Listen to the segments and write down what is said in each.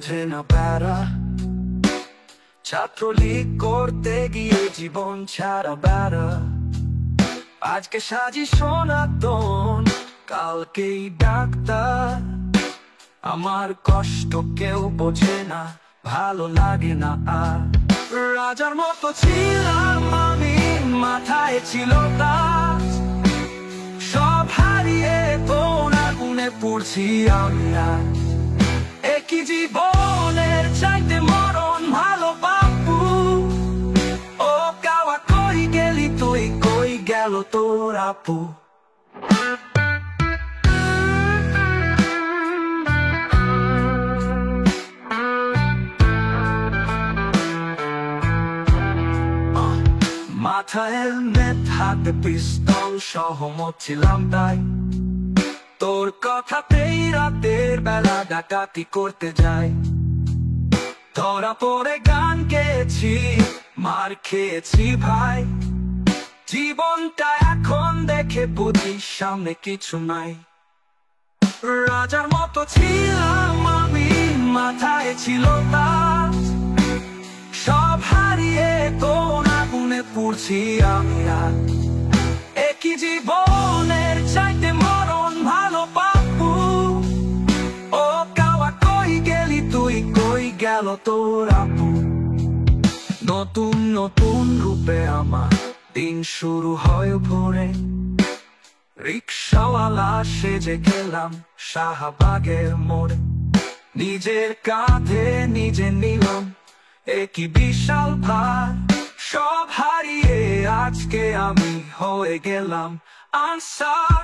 বোঝে না প্যারা, ছাত্রলীগ করতে গিয়ে জীবন ছাড়া বেড়া। আজকে সাজি সনাতন, কালকেই ডাক্তার। আমার কষ্ট কেউ বোঝে না, ভালো লাগে না আর। রাজার মতো ছিলাম আমি, মাথায় ছিল তাজ, সব হারিয়ে কোন আগুনে পুড়ছি আমি আজ। একই জীবনের চাইতে মরণ ভালো বাপু। ও কাওয়া কই গেলি তুই, কই গেল তোর আপু? মাথায় হেলমেট, হাতে পিস্তল, সহমত ছিলাম তাই। তোর কথাতেই রাতের বেলা ডাকাতি করতে যাই। ধরা পড়ে গান গেয়েছি, মার খেয়েছি ভাই। জীবনটা এখন দেখে বুঝি সামনে কিছু নাই। রাজার মতো ছিলাম আমি, মাথায় ছিল তাজ, সব হারিয়ে কোন আগুনে পুড়ছি আমি আজ। একই জীবনের চাইতে মরণ ভালো বাপু। ও কাওয়া কই গেলি তুই, কই গেল তোর আপু? নতুন নতুন রূপে আমার দিন শুরু হয় ভোরে। রিক্সাওয়ালা সেজে গেলাম শাহবাগের মোড়ে। নিজের কাঁধে নিজে নিলাম একই বিশাল ভার। সব হারিয়ে আজকে আমি হয়ে গেলাম আনসার।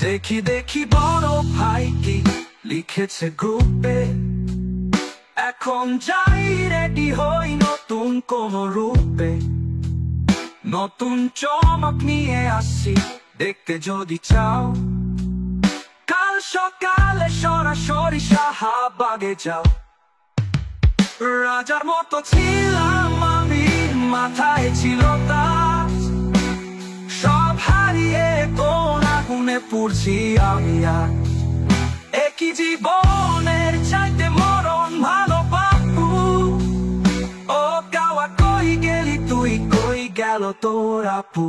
দেখি দেখি বড় ভাই কি লিখেছে গ্রুপে। এখন যাই রেডি হই নতুন কোন রূপে। নতুন চমক নিয়ে আসছি দেখতে যদি চাও। কাল সকালে সরাসরি শাহবাগে যাও। রাজার মতো ছিলাম আমি, মাথায় ছিল তাজ, সব হারিয়ে কোন আগুনে পুড়ছি আমি আজ। একই জীবনের চাইতে মরণ ভালো বাপু। ও কাওয়া কই গেলি তুই, কই গেল তোর আপু?